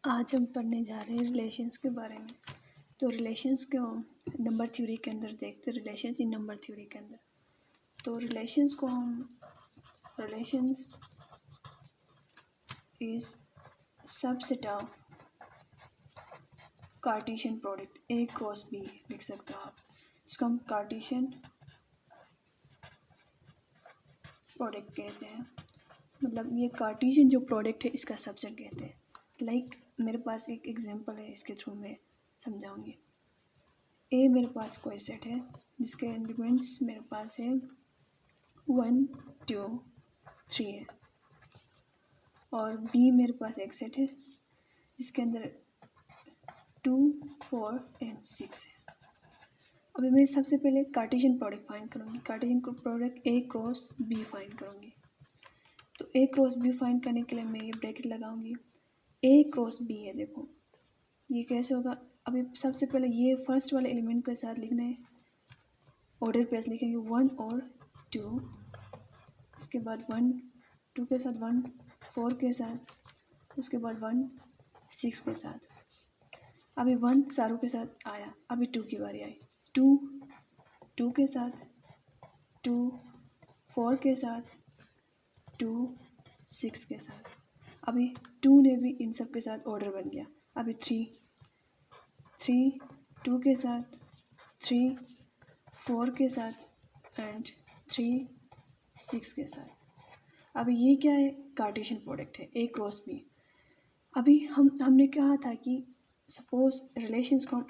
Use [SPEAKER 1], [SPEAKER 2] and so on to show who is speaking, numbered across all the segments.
[SPEAKER 1] आज हम पढ़ने जा रहे हैं रिलेशंस के बारे में। तो रिलेशंस को नंबर थ्योरी के अंदर देखते हैं, रिलेशंस इन नंबर थ्योरी के अंदर। तो रिलेशंस को हम relations is subset of Cartesian product A cross B लिख सकते हो आप। इसको हम कार्टेशियन प्रोडक्ट कहते हैं, मतलब ये कार्टेशियन जो प्रोडक्ट है इसका सबसेट कहते हैं। लाइक मेरे पास एक एग्जांपल है, इसके थ्रू मैं समझाऊंगी। ए मेरे पास कोई सेट है जिसके एलिमेंट्स मेरे पास है 1 2 3 है, और बी मेरे पास एक सेट है जिसके अंदर 2 4 एंड 6 है। अभी मैं सबसे पहले कार्टेशियन प्रोडक्ट फाइंड करूँगी। Cartesian product A cross B find करूँगी। तो ए क्रॉस बी फाइंड करने के लिए मैं ये ब्रैकेट लगाऊंगी। ए क्रॉस बी है, देखो ये कैसे होगा। अभी सबसे पहले ये फर्स्ट वाले एलिमेंट के साथ लिखना है, ऑर्डर प्लेस लिखेंगे 1 और 2, इसके बाद 1 2 के साथ 1 4 के साथ, उसके बाद 1 6 के साथ। अभी 1 सारों के साथ आया, अभी 2 की बारी आई। 2 2 के साथ, 2 4 के साथ, 2 6 के साथ। अभी 2 ने भी इन सब के साथ ऑर्डर बन गया। अभी 3 2 के साथ, 3 4 के साथ एंड 3 6 के साथ। अभी ये क्या है, कार्टेशियन प्रोडक्ट है ए क्रॉस बी। अभी हमने कहा था कि सपोज रिलेशंस को हम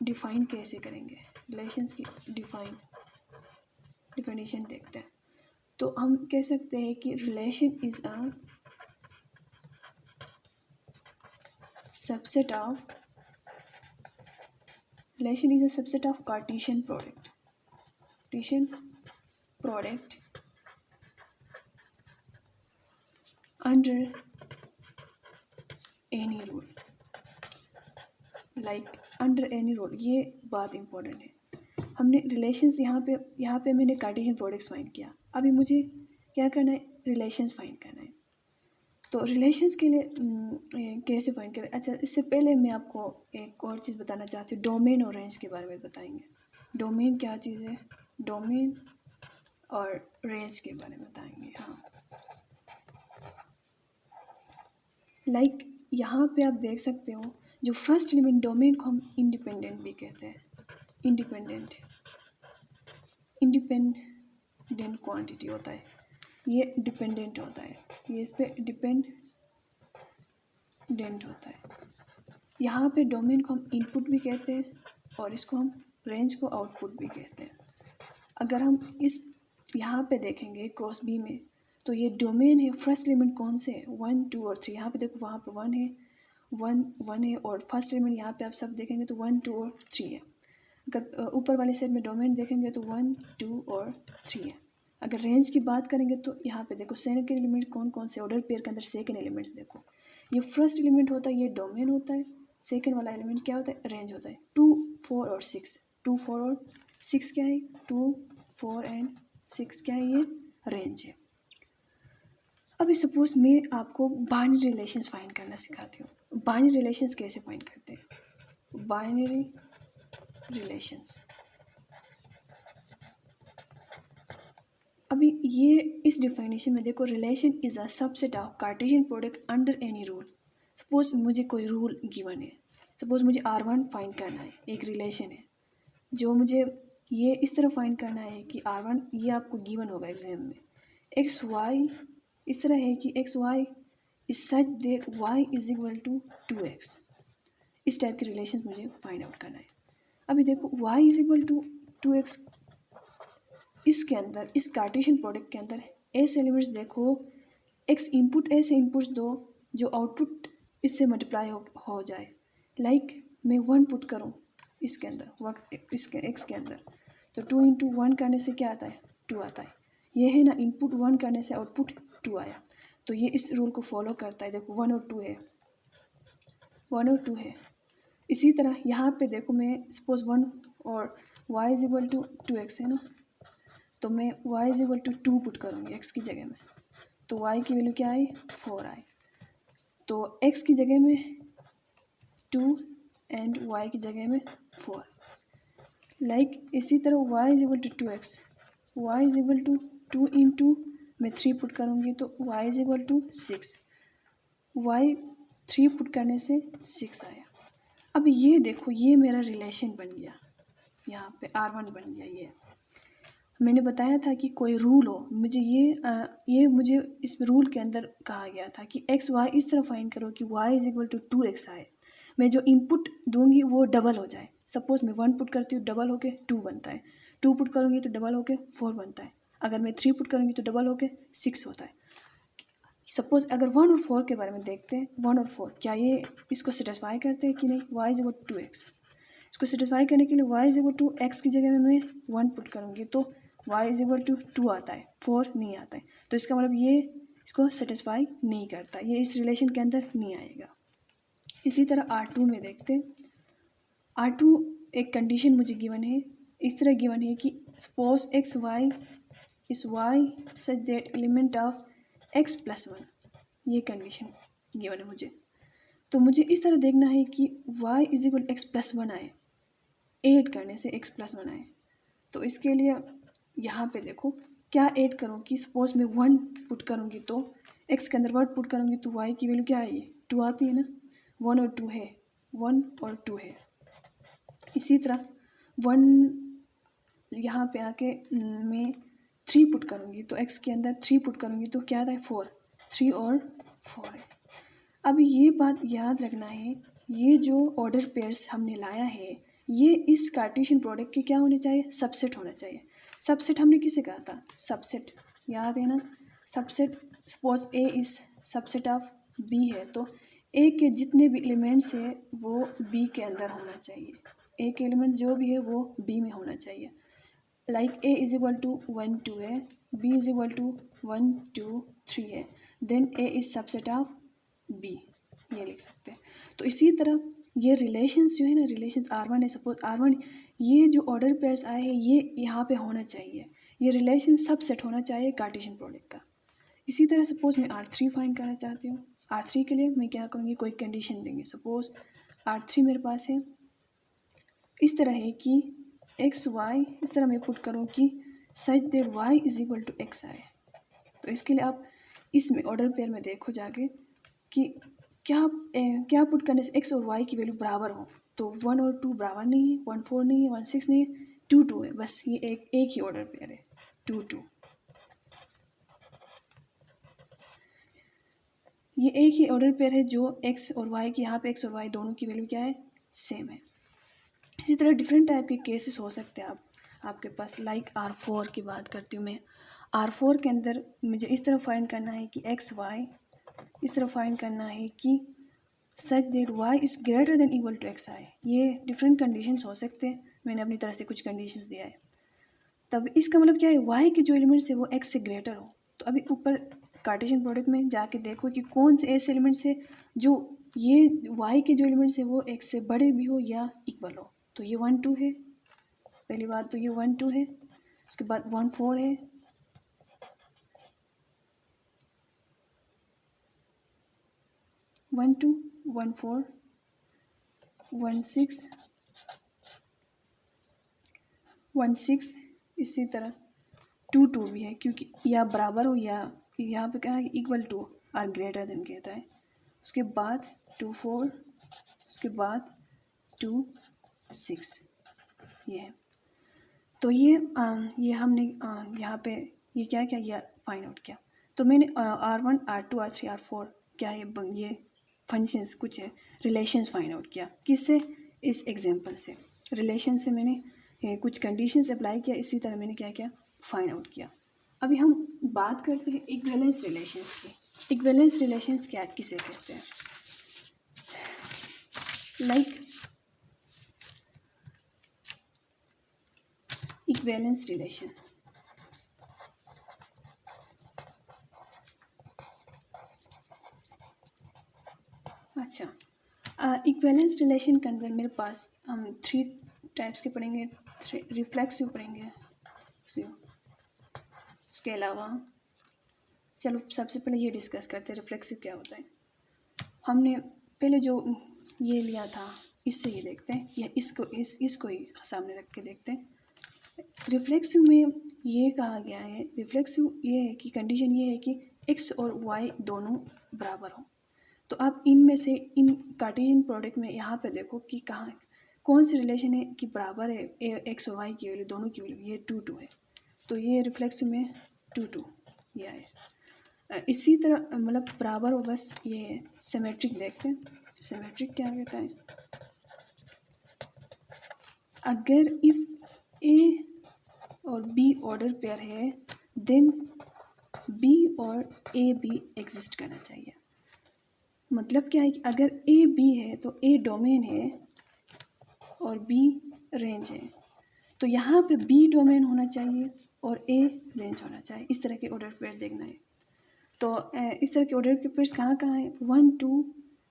[SPEAKER 1] डिफाइन कैसे करेंगे। रिलेशंस की डिफिनेशन देखते हैं। तो हम कह सकते हैं कि relation is a subset of Cartesian product under any rule, like under any rule। ये बात इम्पोर्टेंट है। हमने रिलेशंस यहाँ पे मैंने कार्टेशियन प्रोडक्ट्स फाइंड किया। अभी मुझे क्या करना है, रिलेशंस फाइंड करना है। तो रिलेशंस के लिए कैसे फाइंड करें। अच्छा, इससे पहले मैं आपको एक और चीज़ बताना चाहती हूँ, डोमेन और रेंज के बारे में बताएंगे। डोमेन क्या चीज़ है, डोमेन और रेंज के बारे में बताएंगे। हाँ, लाइक यहाँ पे आप देख सकते हो, जो फर्स्ट एलिमेंट डोमेन को हम इंडिपेंडेंट भी कहते हैं। इंडिपेंडेंट क्वांटिटी होता है, ये डिपेंडेंट होता है, ये इस पर डिपेंडेंट होता है। यहाँ पे डोमेन को हम इनपुट भी कहते हैं और इसको हम रेंज को आउटपुट भी कहते हैं। अगर हम इस यहाँ पे देखेंगे क्रॉस बी में, तो ये डोमेन है। फर्स्ट एलिमेंट कौन से है, 1 2 और 3। यहाँ पे देखो, वहाँ पे 1 है, 1 है, और फर्स्ट एलिमेंट यहाँ पे आप सब देखेंगे तो 1 2 और 3 है। अगर ऊपर वाले सेट में डोमेन देखेंगे तो 1 2 और 3 है। अगर रेंज की बात करेंगे तो यहाँ पे देखो सेकंड एलिमेंट कौन कौन से, ऑर्डर पेयर के अंदर सेकंड एलिमेंट्स देखो, ये फर्स्ट एलिमेंट होता है, ये डोमेन होता है। सेकंड वाला एलिमेंट क्या होता है, रेंज होता है। 2 4 और 6, 2 4 और 6 क्या है, 2 4 एंड 6 क्या है, ये रेंज है। अभी सपोज मैं आपको बाइनरी रिलेशंस फाइंड करना सिखाती हूँ। बाइनरी रिलेशंस कैसे फाइंड करते हैं, बाइनरी रिलेशंस। अभी ये इस डिफिनेशन में देखो, relation is a subset of Cartesian product under any rule. Suppose मुझे कोई रूल गिवन है, सपोज मुझे R1 फाइंड करना है, एक रिलेशन है जो मुझे ये इस तरह फाइंड करना है कि R1 ये आपको गिवन होगा एग्जाम में, XY इस तरह है कि XY is such that Y is equal to 2X। इस टाइप के रिलेशन मुझे फाइंड आउट करना है। अभी देखो Y is equal to 2X, इसके अंदर इस कार्टेशियन प्रोडक्ट के अंदर ऐसे एलिमेंट्स देखो, X इनपुट ऐसे इनपुट्स दो जो आउटपुट इससे मल्टीप्लाई हो जाए। लाइक मैं 1 पुट करूँ इसके अंदर, इसके X के अंदर, तो 2 इंटू 1 करने से क्या आता है, 2 आता है। ये है ना, इनपुट 1 करने से आउटपुट 2 आया, तो ये इस रूल को फॉलो करता है। देखो 1 और 2 है, 1 और 2 है। इसी तरह यहाँ पे देखो, मैं सपोज 1 और y is equal to 2x है ना, तो मैं y is equal to 2 put करूँगी x की जगह में, तो y की वैल्यू क्या आई, 4 आई। तो x की जगह में 2 एंड y की जगह में 4। लाइक इसी तरह y is equal to 2x, y is equal to 2 into मैं 3 पुट करूँगी तो y is equal to 6, y 3 put करने से 6 आया। अब ये देखो, ये मेरा रिलेशन बन गया, यहाँ पे R1 बन गया। ये मैंने बताया था कि कोई रूल हो, मुझे ये मुझे इस रूल के अंदर कहा गया था कि एक्स वाई इस तरह फाइंड करो कि y is equal to 2x आए। मैं जो इनपुट दूंगी वो डबल हो जाए। सपोज़ मैं 1 पुट करती हूँ, डबल होके 2 बनता है, 2 पुट करूँगी तो डबल होके 4 बनता है, अगर मैं 3 पुट करूँगी तो डबल होके 6 होता है। सपोज़ अगर 1 और 4 के बारे में देखते हैं, 1 और 4 क्या ये इसको सेटिस्फाई करते हैं कि नहीं। y is equal to 2x, इसको सेटिस्फाई करने के लिए y is equal to x की जगह में मैं 1 पुट करूँगी तो y इज इक्वल टू 2 आता है, 4 नहीं आता है। तो इसका मतलब ये इसको सेटिस्फाई नहीं करता, ये इस रिलेशन के अंदर नहीं आएगा। इसी तरह R2 में देखते हैं। R2 एक कंडीशन मुझे गिवन है, इस तरह गिवन है कि सपोज एक्स वाई इस y such that element of x plus 1, ये कंडीशन गिवन है मुझे। तो मुझे इस तरह देखना है कि y is equal x plus 1 आए, ऐड करने से x प्लस 1 आए। तो इसके लिए यहाँ पे देखो क्या ऐड करूँ कि सपोज मैं 1 पुट करूँगी तो x के अंदर 1 पुट करूँगी तो y की वैल्यू क्या आएगी, 2 आती है ना। 1 और 2 है, 1 और 2 है। इसी तरह 1 यहाँ पे आके मैं 3 पुट करूँगी तो x के अंदर 3 पुट करूँगी तो क्या आता है 4, 3 और 4 है। अब ये बात याद रखना है, ये जो ऑर्डर पेयर्स हमने लाया है ये इस कार्टेशियन प्रोडक्ट के क्या होने चाहिए, सबसेट होना चाहिए। सबसेट हमने किसे कहा था, सबसेट याद है ना। Subset suppose A is subset of B है तो ए के जितने भी एलिमेंट्स है वो बी के अंदर होना चाहिए, ए के एलिमेंट जो भी है वो बी में होना चाहिए। Like A is equal to 1 2 है, बी इज इक्वल टू 1 2 3 है, then A is subset of B, ये लिख सकते हैं। तो इसी तरह ये रिलेशंस जो है ना, रिलेशंस R1 है, सपोज R1 ये जो ऑर्डर पेयर्स आए हैं ये यहाँ पे होना चाहिए, ये रिलेशन सब सेट होना चाहिए कार्टेशियन प्रोडक्ट का। इसी तरह सपोज मैं R3 फाइंड करना चाहती हूँ, R3 के लिए मैं क्या करूँगी, कोई कंडीशन देंगे। सपोज R3 मेरे पास है, इस तरह है कि एक्स वाई इस तरह मैं पुट करूँ कि such that y is equal to x आए। तो इसके लिए आप इसमें ऑर्डर पेयर में देखो जाके कि क्या पुट करने से x और y की वैल्यू बराबर हो। तो 1 और 2 बराबर नहीं है, 1 4 नहीं है, 1 6 नहीं है, 2 2 है, बस ये एक ही ऑर्डर पेयर है 2 2, ये एक ही ऑर्डर पेयर है जो x और y की, यहाँ पे x और y दोनों की वैल्यू क्या है, सेम है। इसी तरह डिफरेंट टाइप के केसेस हो सकते हैं आपके पास। लाइक R4 की बात करती हूँ मैं। R4 के अंदर मुझे इस तरह फाइंड करना है कि एक्स वाई, इस तरह फाइंड करना है कि such that y is greater than equal to x आए। ये डिफरेंट कंडीशंस हो सकते हैं, मैंने अपनी तरह से कुछ कंडीशंस दिया है। तब इसका मतलब क्या है, y के जो एलिमेंट्स है वो x से ग्रेटर हो। तो अभी ऊपर कार्टेशियन प्रोडक्ट में जाके देखो कि कौन से ऐसे एलिमेंट्स है जो ये y के जो एलिमेंट्स है वो x से बड़े भी हो या इक्वल हो। तो ये 1 2 है, पहली बात तो ये 1 2 है, उसके बाद 1 4 है, 1 2 1 4 1 6 1 6, इसी तरह 2 2 भी है क्योंकि या बराबर हो या यहाँ पे क्या है equal to or greater than कहता है। उसके बाद 2 4, उसके बाद 2 6, ये है। तो ये हमने यहाँ पे ये क्या किया, ये फाइंड आउट किया। तो मैंने R1 R2 R3 R4 क्या ये फंक्शंस कुछ है रिलेशंस फाइंड आउट किया, किससे, इस एग्जांपल से। रिलेशन से मैंने कुछ कंडीशंस अप्लाई किया, इसी तरह मैंने क्या किया फाइंड आउट किया। अभी हम बात करते हैं इक्विवेलेंस रिलेशंस की। इक्विवेलेंस रिलेशंस क्या किसे कहते हैं, लाइक इक्विवेलेंस रिलेशन। अच्छा, इक्विवेलेंस रिलेशन के अंदर मेरे पास हम 3 टाइप्स के पढ़ेंगे, रिफ्लेक्सिव पढ़ेंगे, उसके अलावा चलो सबसे पहले ये डिस्कस करते हैं रिफ्लेक्सिव क्या होता है। हमने पहले जो ये लिया था, इससे ये देखते हैं, या इसको ही सामने रख के देखते हैं। रिफ्लेक्सिव में ये कहा गया है, रिफ्लेक्सिव ये है कि कंडीशन ये है कि x और y दोनों बराबर हो। तो आप इनमें से इन कार्टेशियन प्रोडक्ट में यहाँ पे देखो कि कहाँ कौन सी रिलेशन है कि बराबर है x और y की वैल्यू, दोनों की वैल्यू, ये 2 है। तो ये रिफ्लेक्सिव में 2 ये है। इसी तरह मतलब बराबर हो, बस ये है। सिमेट्रिक देखते हैं, सिमेट्रिक क्या कहता है। अगर इफ ए और बी ऑर्डर पेयर है देन बी और ए भी एग्जिस्ट करना चाहिए। मतलब क्या है कि अगर ए बी है तो ए डोमेन है और बी रेंज है, तो यहाँ पे बी डोमेन होना चाहिए और ए रेंज होना चाहिए। इस तरह के ऑर्डर पेयर देखना है। तो इस तरह के ऑर्डर के पेयर्स कहाँ कहाँ है, 1 2,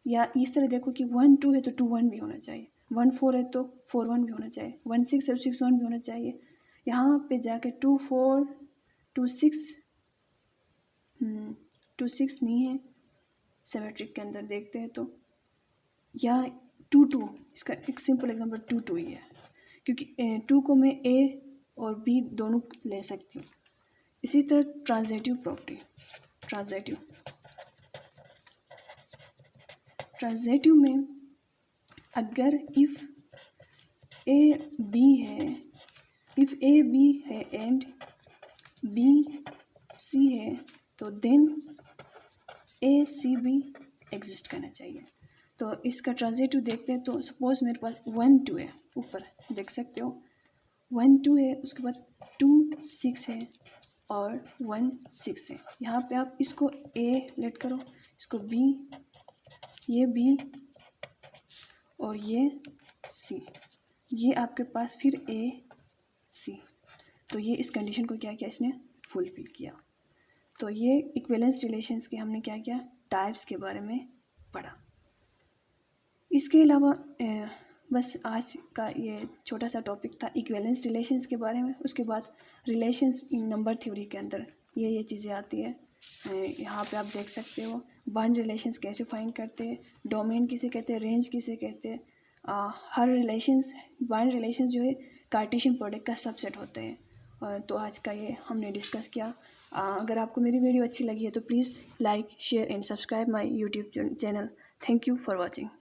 [SPEAKER 1] या इस तरह देखो कि 1 2 है तो 2 1 भी होना चाहिए, 1 4 है तो 4 1 भी होना चाहिए, 1 6 है तो 6 1 भी होना चाहिए। यहाँ पे जाके 2 4 2 6 2 6 नहीं है सिमेट्रिक के अंदर देखते हैं तो, या 2 2, इसका एक सिंपल एग्जांपल 2 2 ही है, क्योंकि 2 को मैं ए और बी दोनों ले सकती हूँ। इसी तरह ट्रांजिटिव प्रॉपर्टी, ट्रांजिटिव में अगर इफ़ ए बी है एंड बी सी है तो देन ए सी भी एग्जिस्ट करना चाहिए। तो इसका ट्रांजिटिव देखते हैं। तो सपोज मेरे पास 1 2 है, ऊपर देख सकते हो 1 2 है, उसके बाद 2 6 है और 1 6 है। यहाँ पे आप इसको ए लेट करो, इसको बी, ये बी और ये सी, ये आपके पास फिर ए सी। तो ये इस कंडीशन को क्या किया, इसने फुलफिल किया। तो ये इक्विवेलेंस रिलेशंस के हमने क्या किया, टाइप्स के बारे में पढ़ा। इसके अलावा बस आज का ये छोटा सा टॉपिक था इक्विवेलेंस रिलेशंस के बारे में। उसके बाद रिलेशंस इन नंबर थ्योरी के अंदर ये चीज़ें आती है। यहाँ पे आप देख सकते हो बाउंड रिलेशंस कैसे फाइंड करते हैं, डोमेन किसे कहते हैं, रेंज किसे कहते हैं। हर रिलेशंस, बाउंड रिलेशंस जो है कार्टेशियन प्रोडक्ट का सबसेट होते हैं। तो आज का ये हमने डिस्कस किया। अगर आपको मेरी वीडियो अच्छी लगी है तो please like share and subscribe my YouTube channel. Thank you for watching.